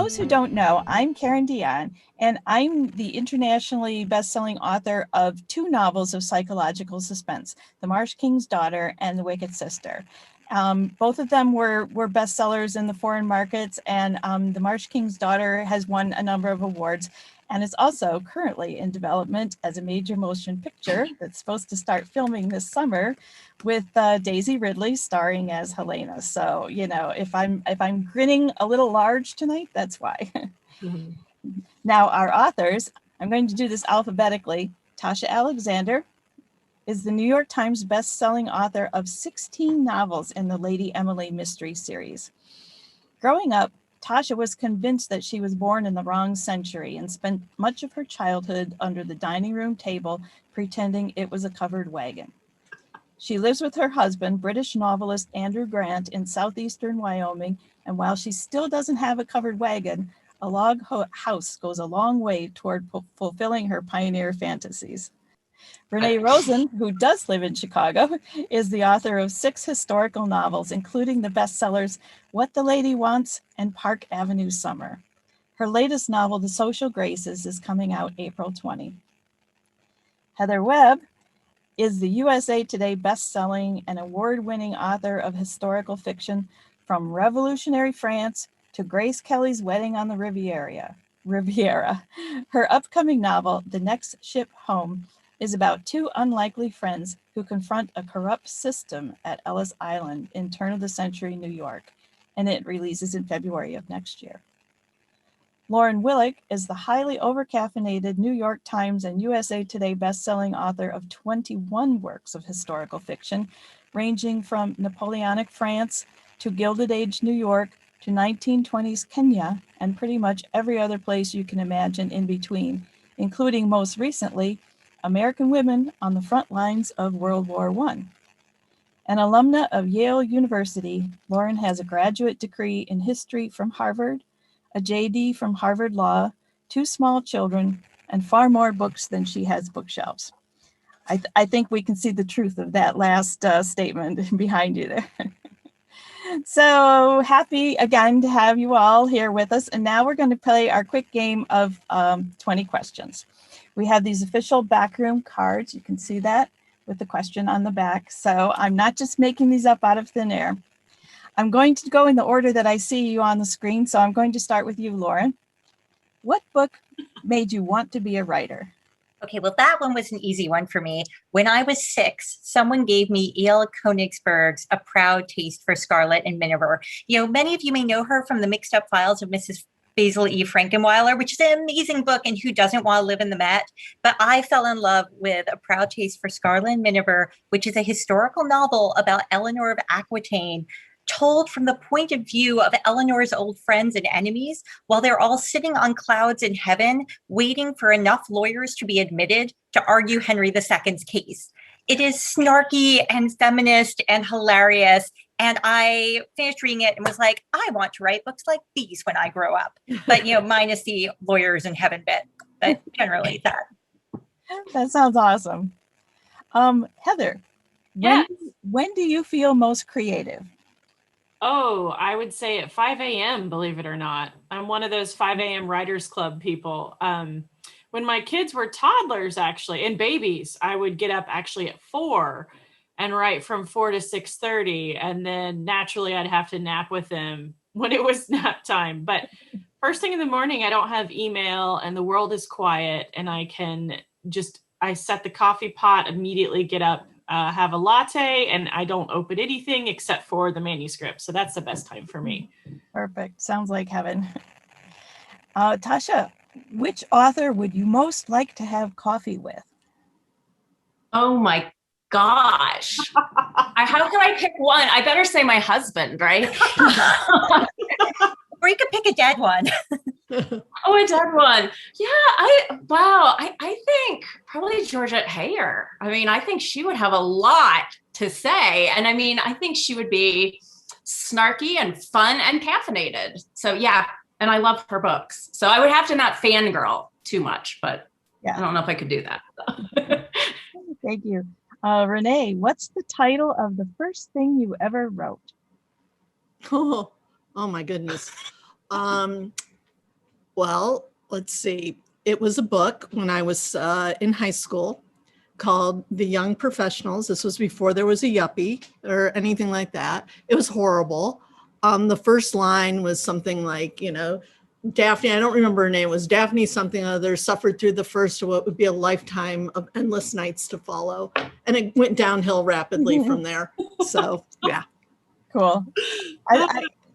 those who don't know, I'm Karen Dion, and I'm the internationally best-selling author of 2 novels of psychological suspense, The Marsh King's Daughter and The Wicked Sister. Both of them were bestsellers in the foreign markets, and The Marsh King's Daughter has won a number of awards, and is also currently in development as a major motion picture that's supposed to start filming this summer with Daisy Ridley starring as Helena. So, you know, if I'm grinning a little large tonight, that's why. Now, our authors, I'm going to do this alphabetically. Tasha Alexander is the New York Times best-selling author of 16 novels in the Lady Emily mystery series. Growing up, Tasha was convinced that she was born in the wrong century and spent much of her childhood under the dining room table pretending it was a covered wagon. She lives with her husband, British novelist Andrew Grant, in southeastern Wyoming, and while she still doesn't have a covered wagon, a log house goes a long way toward fulfilling her pioneer fantasies. Renee Rosen, who does live in Chicago, is the author of 6 historical novels, including the bestsellers What the Lady Wants and Park Avenue Summer. Her latest novel, The Social Graces, is coming out April 20. Heather Webb is the USA Today best-selling and award-winning author of historical fiction from Revolutionary France to Grace Kelly's Wedding on the Riviera. Her upcoming novel, The Next Ship Home, is about 2 unlikely friends who confront a corrupt system at Ellis Island in turn-of-the-century New York, and it releases in February of next year. Lauren Willig is the highly overcaffeinated New York Times and USA Today best-selling author of 21 works of historical fiction, ranging from Napoleonic France to Gilded Age New York to 1920s Kenya, and pretty much every other place you can imagine in between, including most recently, American Women on the Front Lines of World War I. An alumna of Yale University, Lauren has a graduate degree in history from Harvard, a JD from Harvard Law, 2 small children, and far more books than she has bookshelves. I think we can see the truth of that last statement behind you there. So happy again to have you all here with us. And now we're going to play our quick game of 20 questions. We have these official backroom cards. You can see that with the question on the back. So I'm not just making these up out of thin air. I'm going to go in the order that I see you on the screen. So I'm going to start with you, Lauren. What book made you want to be a writer? Okay, well, that one was an easy one for me. When I was 6, someone gave me E.L. Konigsberg's A Proud Taste for Scarlet and Miniver. You know, many of you may know her from the Mixed Up Files of Mrs. Basil E. Frankenweiler, which is an amazing book, and who doesn't want to live in the Met? But I fell in love with A Proud Taste for Scarlet and Miniver, which is a historical novel about Eleanor of Aquitaine, told from the point of view of Eleanor's old friends and enemies, while they're all sitting on clouds in heaven, waiting for enough lawyers to be admitted to argue Henry II's case. It is snarky and feminist and hilarious. And I finished reading it and was like, I want to write books like these when I grow up. But, you know, minus the lawyers in heaven bit, but generally that. That sounds awesome. Heather, when do you feel most creative? Oh, I would say at 5 a.m., believe it or not. I'm one of those 5 a.m. Writers Club people. When my kids were toddlers, actually, and babies, I would get up actually at 4 and write from 4 to 6:30. And then naturally I'd have to nap with them when it was nap time. But first thing in the morning, I don't have email and the world is quiet, and I set the coffee pot, immediately get up, have a latte, and I don't open anything except for the manuscript. So that's the best time for me. Perfect. Sounds like heaven. Tasha, which author would you most like to have coffee with? Oh my gosh. How can I pick one? I better say my husband, right? Or you could pick a dead one. Oh, a dead one. Yeah, I think probably Georgette Heyer. I mean, I think she would have a lot to say. And I mean, I think she would be snarky and fun and caffeinated. So yeah, and I love her books. So I would have to not fangirl too much, but yeah. I don't know if I could do that. Thank you. Renee, what's the title of the first thing you ever wrote? Oh my goodness. Well, let's see. It was a book when I was in high school called The Young Professionals. This was before there was a yuppie or anything like that. It was horrible. The first line was something like, Daphne, I don't remember her name, it was Daphne something other, suffered through the first of what would be a lifetime of endless nights to follow. And it went downhill rapidly from there. So, yeah. Cool.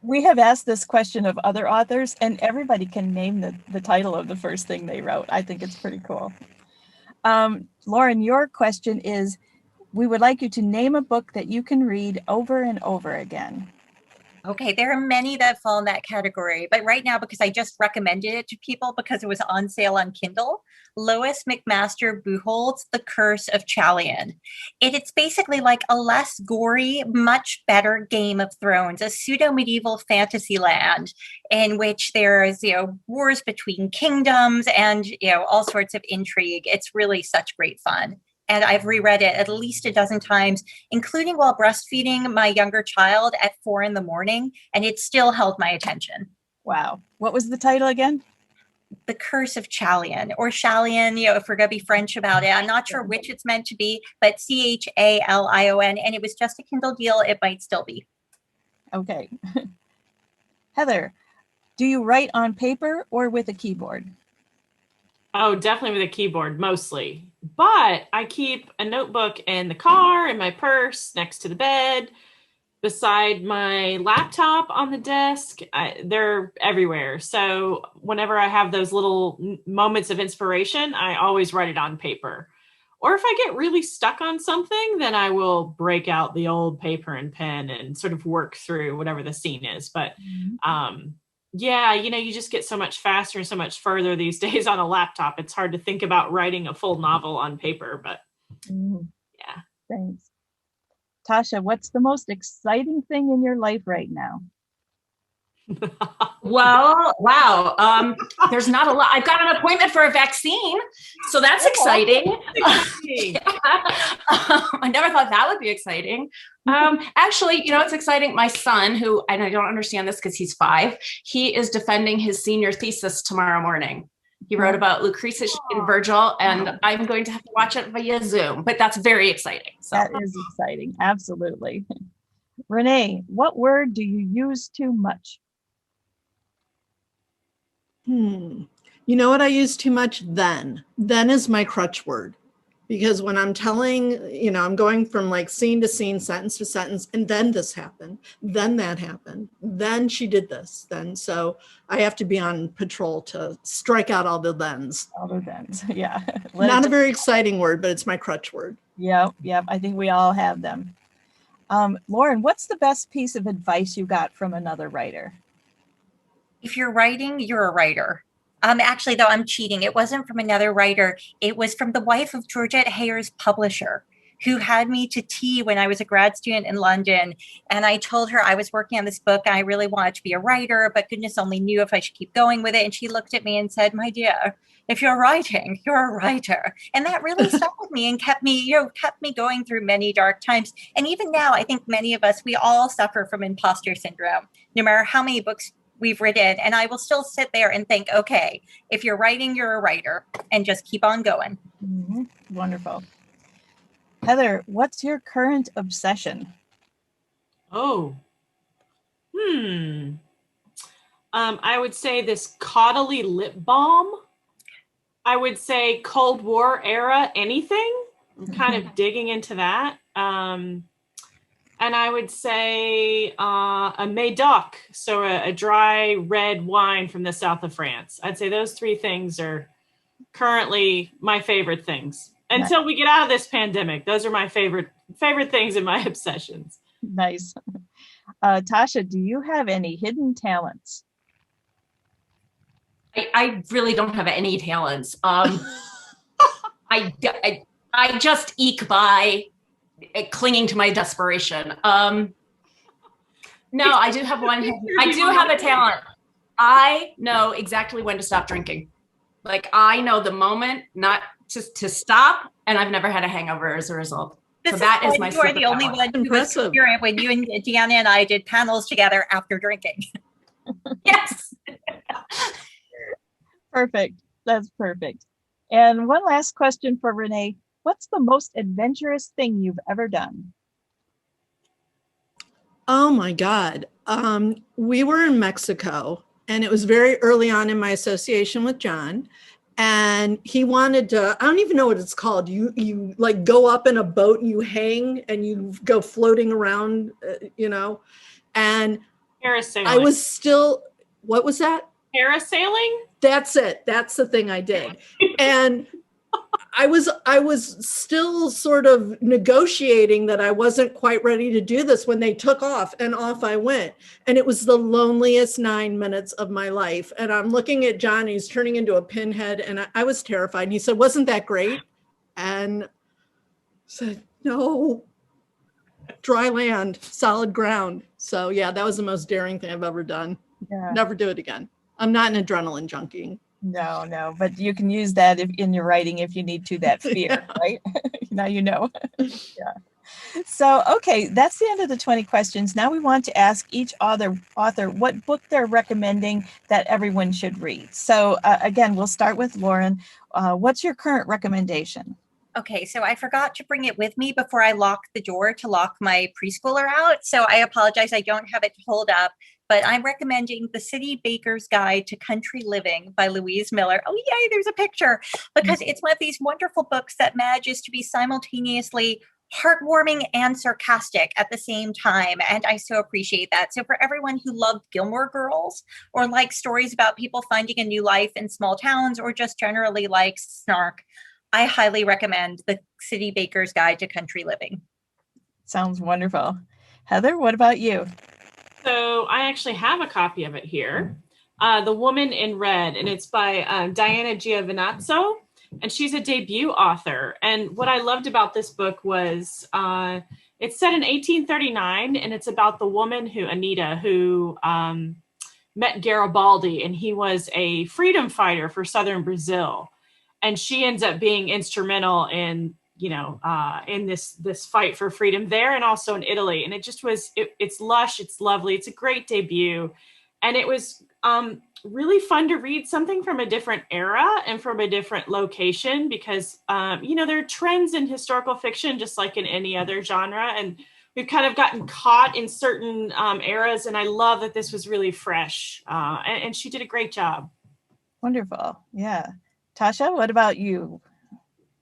We have asked this question of other authors, and everybody can name the title of the first thing they wrote. I think it's pretty cool. Lauren, your question is, we would like you to name a book that you can read over and over again. Okay, there are many that fall in that category, but right now, because I just recommended it to people because it was on sale on Kindle, Lois McMaster Buchholz's The Curse of Chalion. It's basically like a less gory, much better Game of Thrones, a pseudo-medieval fantasy land in which there's, wars between kingdoms and, all sorts of intrigue. It's really such great fun. And I've reread it at least a dozen times, including while breastfeeding my younger child at 4 a.m, and it still held my attention. Wow. What was the title again? The Curse of Chalion, or Chalion, if we're going to be French about it. I'm not sure which it's meant to be, but Chalion, and it was just a Kindle deal. It might still be. Okay. Heather, do you write on paper or with a keyboard? Oh, definitely with a keyboard, mostly. But I keep a notebook in the car, in my purse, next to the bed, beside my laptop on the desk. They're everywhere. So whenever I have those little moments of inspiration, I always write it on paper. Or if I get really stuck on something, then I will break out the old paper and pen and sort of work through whatever the scene is. But yeah, you just get so much faster and so much further these days on a laptop. It's hard to think about writing a full novel on paper, but yeah. Thanks. Tasha, what's the most exciting thing in your life right now? Well, wow. There's not a lot. I've got an appointment for a vaccine, so that's exciting. I never thought that would be exciting. Actually, it's exciting. My son, who, and I don't understand this because he's 5, he is defending his senior thesis tomorrow morning. He wrote about Lucretius and Virgil, and I'm going to have to watch it via Zoom, but that's very exciting. So. That is exciting. Absolutely. Renee, what word do you use too much? You know what I use too much? Then is my crutch word, because when I'm telling, I'm going from like scene to scene, sentence to sentence, and then this happened, then that happened, then she did this, then. So I have to be on patrol to strike out all the thens. All the thens, yeah. Not a very exciting word, but it's my crutch word. Yep. I think we all have them. Lauren, what's the best piece of advice you got from another writer? If you're writing, you're a writer. Actually, though, I'm cheating. It wasn't from another writer. It was from the wife of Georgette Heyer's publisher, who had me to tea when I was a grad student in London. And I told her I was working on this book and I really wanted to be a writer, but goodness only knew if I should keep going with it. And she looked at me and said, "My dear, if you're writing, you're a writer." And that really stuck with me and kept me going through many dark times. And even now, I think many of us, we all suffer from imposter syndrome, no matter how many books we've written. And I will still sit there and think, okay, if you're writing, you're a writer, and just keep on going. Wonderful. Heather, what's your current obsession? Oh, I would say this Caudalie lip balm. I would say Cold War era anything. I'm kind of digging into that. And I would say a Médoc, so a dry red wine from the south of France. I'd say those 3 things are currently my favorite things. Until we get out of this pandemic, those are my favorite things in my obsessions. Nice. Tasha, do you have any hidden talents? I really don't have any talents. I just eke by clinging to my desperation. No, I do have one. I do have a talent. I know exactly when to stop drinking. Like, I know the moment not to stop, and I've never had a hangover as a result. So that is my. You are the only one who was coherent when you and Deanna and I did panels together after drinking. Yes. Perfect. That's perfect. And one last question for Renee. What's the most adventurous thing you've ever done? Oh my God. We were in Mexico, and it was very early on in my association with John. And he wanted to, I don't even know what it's called. You like go up in a boat and you hang and you go floating around, and Parasailing. I was still, what was that? Parasailing? That's it. That's the thing I did. And I was still sort of negotiating that I wasn't quite ready to do this when they took off, and off I went. And it was the loneliest 9 minutes of my life. And I'm looking at John, he's turning into a pinhead, and I was terrified. And he said, "Wasn't that great?" And I said, "No, dry land, solid ground." So yeah, that was the most daring thing I've ever done. Yeah. Never do it again. I'm not an adrenaline junkie. No, but you can use that in your writing if you need to, that fear, Yeah. right? Now you know. Yeah. So, okay, that's the end of the 20 questions. Now we want to ask each author what book they're recommending that everyone should read. So again, we'll start with Lauren. What's your current recommendation? Okay, so I forgot to bring it with me before I locked the door to lock my preschooler out. So I apologize, I don't have it pulled up, but I'm recommending The City Baker's Guide to Country Living by Louise Miller. Oh, yay, there's a picture, because it's one of these wonderful books that manages to be simultaneously heartwarming and sarcastic at the same time. And I so appreciate that. So for everyone who loved Gilmore Girls or likes stories about people finding a new life in small towns or just generally likes snark, I highly recommend The City Baker's Guide to Country Living. Sounds wonderful. Heather, what about you? So I actually have a copy of it here. The Woman in Red, and it's by Diana Giovinazzo, and she's a debut author. And what I loved about this book was it's set in 1839, and it's about the woman Anita, who met Garibaldi, and he was a freedom fighter for southern Brazil. And she ends up being instrumental in, in this fight for freedom there and also in Italy. And it just was, it's lush, it's lovely, it's a great debut. And it was really fun to read something from a different era and from a different location because, there are trends in historical fiction, just like in any other genre. And we've kind of gotten caught in certain eras. And I love that this was really fresh. And she did a great job. Wonderful. Yeah. Tasha, what about you?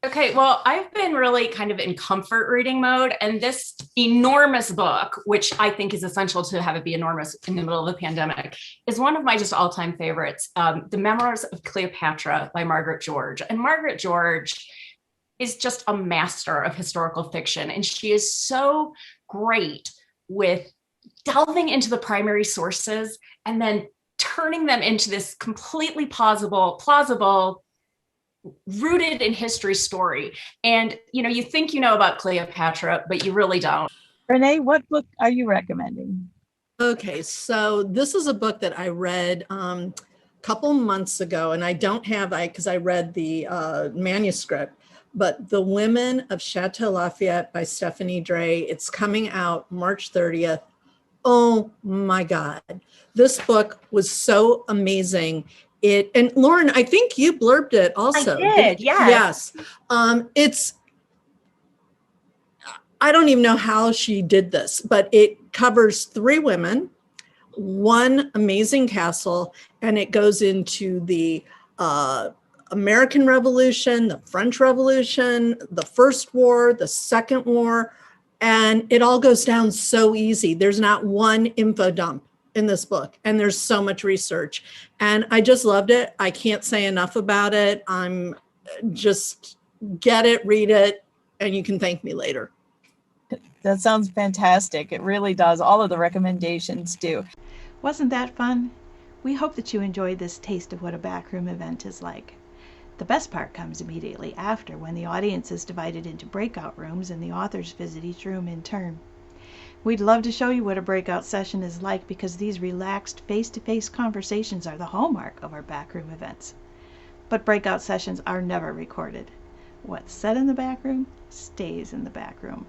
Okay, well, I've been really kind of in comfort reading mode, and this enormous book, which I think is essential to have it be enormous in the middle of the pandemic, is one of my just all-time favorites, The Memoirs of Cleopatra by Margaret George. And Margaret George is just a master of historical fiction, and she is so great with delving into the primary sources and then turning them into this completely plausible, rooted in history story. And, you think you know about Cleopatra, but you really don't. Renee, what book are you recommending? Okay, so this is a book that I read a couple months ago, and I don't have, because I read the manuscript, but The Women of Chateau Lafayette by Stephanie Dray. It's coming out March 30th. Oh my God. This book was so amazing. And Lauren, I think you blurbed it also. I did, yes. Yes. I don't even know how she did this, but it covers 3 women, one amazing castle, and it goes into the American Revolution, the French Revolution, the First War, the Second War, and it all goes down so easy. There's not one info dump in this book, and there's so much research, and I just loved it. I can't say enough about it. I'm just get it, read it, and you can thank me later. That sounds fantastic. It really does. All of the recommendations do. Wasn't that fun? We hope that you enjoyed this taste of what a backroom event is like. The best part comes immediately after, when the audience is divided into breakout rooms and the authors visit each room in turn. We'd love to show you what a breakout session is like, because these relaxed face-to-face conversations are the hallmark of our backroom events. But breakout sessions are never recorded. What's said in the backroom stays in the backroom.